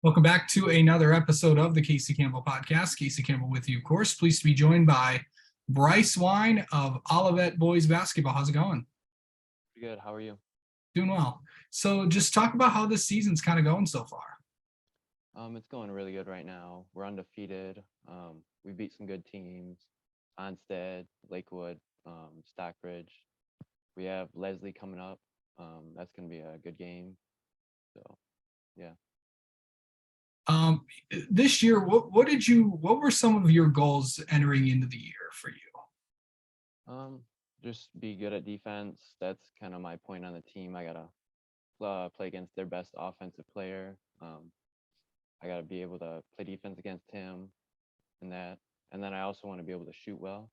Welcome back to another episode of the Casey Campbell podcast. Casey Campbell with you, of course. Pleased to be joined by Bryce Wine of Olivet Boys Basketball. How's it going? Pretty good. How are you? Doing well. So just talk about how this season's kind of going so far. It's going really good right now. We're undefeated. We beat some good teams: Onstead, Lakewood, Stockbridge. We have Leslie coming up. That's gonna be a good game. So, yeah. Um, this year, what were some of your goals entering into the year for you? Um, just be good at defense. That's kind of my point on the team. I gotta play against their best offensive player. I gotta be able to play defense against him, and that. And then I also want to be able to shoot well,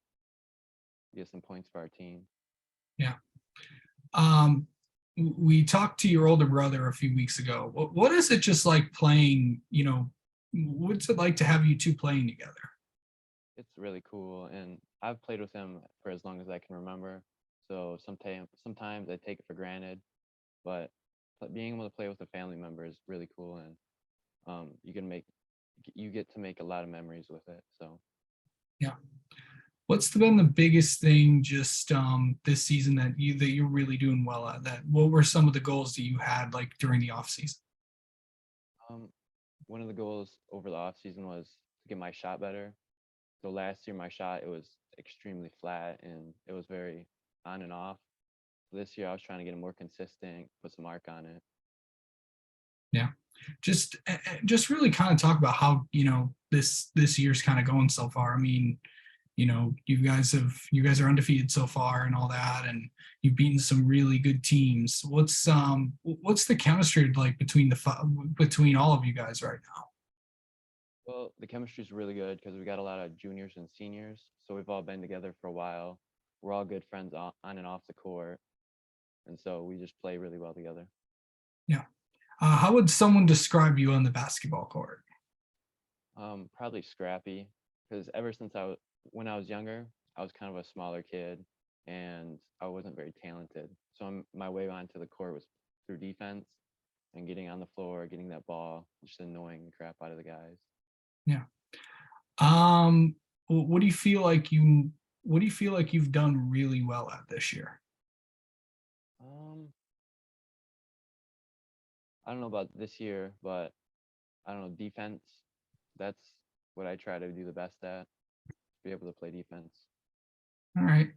get some points for our team. Yeah. Um, we talked to your older brother a few weeks ago. What is it just like playing, what's it like to have you two playing together? It's really cool, and I've played with him for as long as I can remember. So sometimes I take it for granted, but being able to play with a family member is really cool, and you get to make a lot of memories with it. So Yeah. What's been the biggest thing just this season that you're really doing well at? That what were some of the goals that you had like during the off season? um, one of the goals over the off season was to get my shot better. So last year my shot, it was extremely flat and it was very on and off. This year I was trying to get it more consistent, put some arc on it. Yeah, just really kind of talk about how this year's kind of going so far. I mean, you guys are undefeated so far and all that, and you've beaten some really good teams. What's the chemistry like between all of you guys right now? Well, the chemistry is really good because we got a lot of juniors and seniors, so we've all been together for a while. We're all good friends on and off the court, and so we just play really well together. Yeah. How would someone describe you on the basketball court? Probably scrappy, because ever since when I was younger, I was kind of a smaller kid, and I wasn't very talented. So my way onto the court was through defense and getting on the floor, getting that ball, just annoying the crap out of the guys. Yeah. Um, what do you feel like you've done really well at this year? Um, I don't know about this year, but I don't know, defense. That's what I try to do the best at, be able to play defense. All right.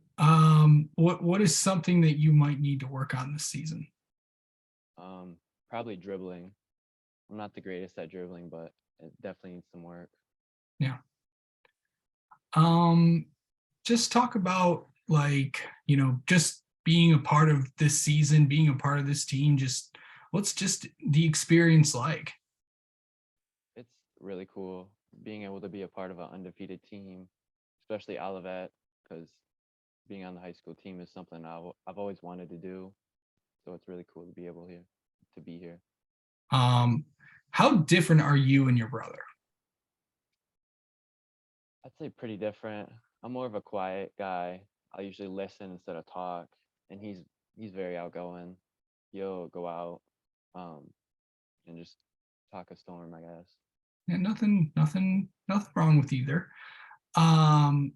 What is something that you might need to work on this season? Um, Probably dribbling. I'm not the greatest at dribbling, but it definitely needs some work. Yeah. Um, just talk about like, just being a part of this season, being a part of this team, just what's just the experience like? It's really cool being able to be a part of an undefeated team, especially Olivet, because being on the high school team is something I've always wanted to do. So it's really cool to be able here to be here. Um, how different are you and your brother? I'd say pretty different. I'm more of a quiet guy. I usually listen instead of talk, and he's very outgoing. He'll go out and just talk a storm, I guess. Yeah, nothing wrong with either. Um,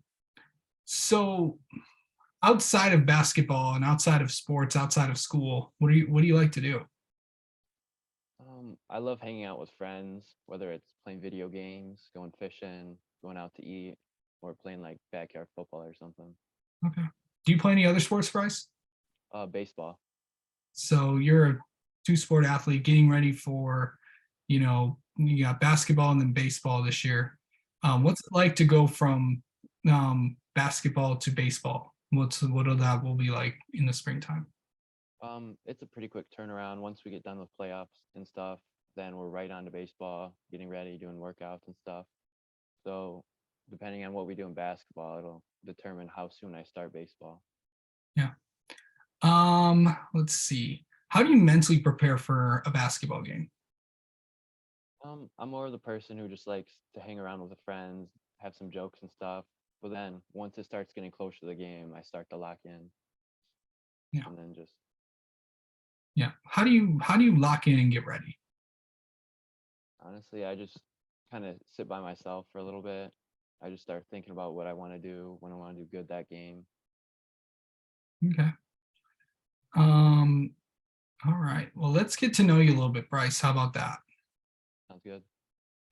so outside of basketball and outside of sports, outside of school, what do you like to do? I love hanging out with friends, whether it's playing video games, going fishing, going out to eat, or playing like backyard football or something. Okay. Do you play any other sports, Bryce? Baseball. So you're a two-sport athlete getting ready for, you got basketball and then baseball this year. What's it like to go from basketball to baseball? What that will be like in the springtime? It's a pretty quick turnaround. Once we get done with playoffs and stuff, then we're right on to baseball, getting ready, doing workouts and stuff. So depending on what we do in basketball, it'll determine how soon I start baseball. Yeah. Let's see. How do you mentally prepare for a basketball game? I'm more of the person who just likes to hang around with the friends, have some jokes and stuff. But then once it starts getting closer to the game, I start to lock in Yeah. and then just Yeah. How do you lock in and get ready? Honestly, I just kind of sit by myself for a little bit. I just start thinking about what I want to do when I want to do good that game. Okay. Um, all right. Well, let's get to know you a little bit, Bryce. How about that? Sounds good.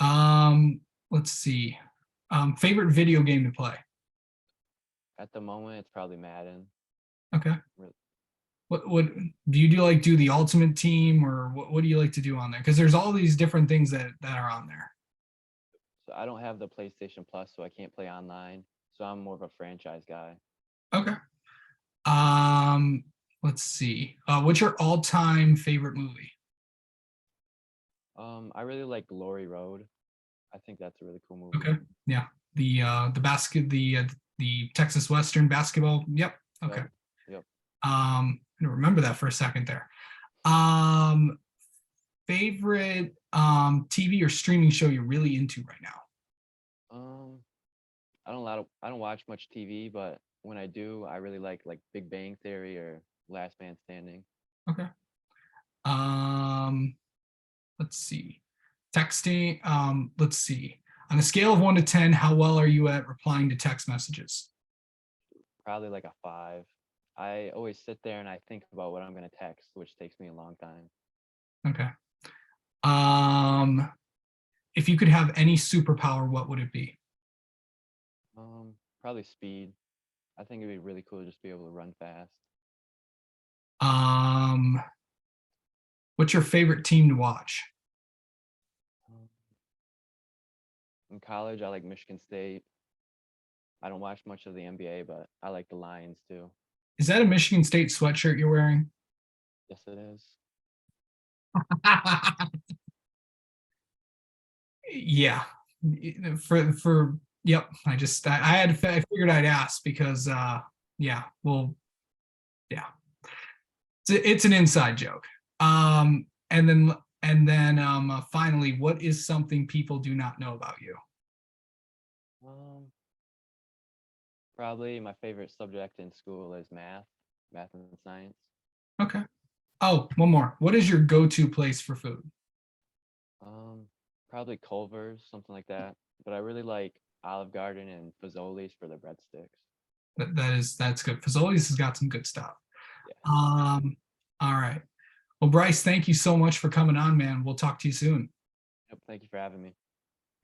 Um, let's see. Favorite video game to play? At the moment, it's probably Madden. Okay. Re- What do you do, like do the ultimate team, or what do you like to do on there? Because there's all these different things that are on there. So I don't have the PlayStation Plus, so I can't play online. So I'm more of a franchise guy. Okay. Um, let's see. What's your all-time favorite movie? I really like Glory Road. I think that's a really cool movie. Okay. Yeah. The Texas Western basketball. Yep. Okay. Yep. Yep. I don't remember that for a second there. Um, favorite TV or streaming show you're really into right now? Um, I don't watch much TV, but when I do, I really like Big Bang Theory or Last Man Standing. Okay. Um, let's see. Texting. Let's see. On a scale of 1 to 10, how well are you at replying to text messages? Probably like a 5. I always sit there and I think about what I'm gonna text, which takes me a long time. Okay. Um, if you could have any superpower, what would it be? Probably speed. I think it'd be really cool to just be able to run fast. Um, what's your favorite team to watch? Um, in college, I like Michigan State. I don't watch much of the NBA, but I like the Lions too. Is that a Michigan State sweatshirt you're wearing? Yes, it is. Yeah. For yep. I figured I'd ask because yeah, well, yeah. It's an inside joke. And then finally, what is something people do not know about you? Um, Probably my favorite subject in school is math and science. Okay. Oh, one more. What is your go-to place for food? Um, Probably Culver's, something like that. But I really like Olive Garden and Fazoli's for the breadsticks. That's good. Fazoli's has got some good stuff. Yeah. Um, all right. Well, Bryce, thank you so much for coming on, man. We'll talk to you soon. Yep. Thank you for having me.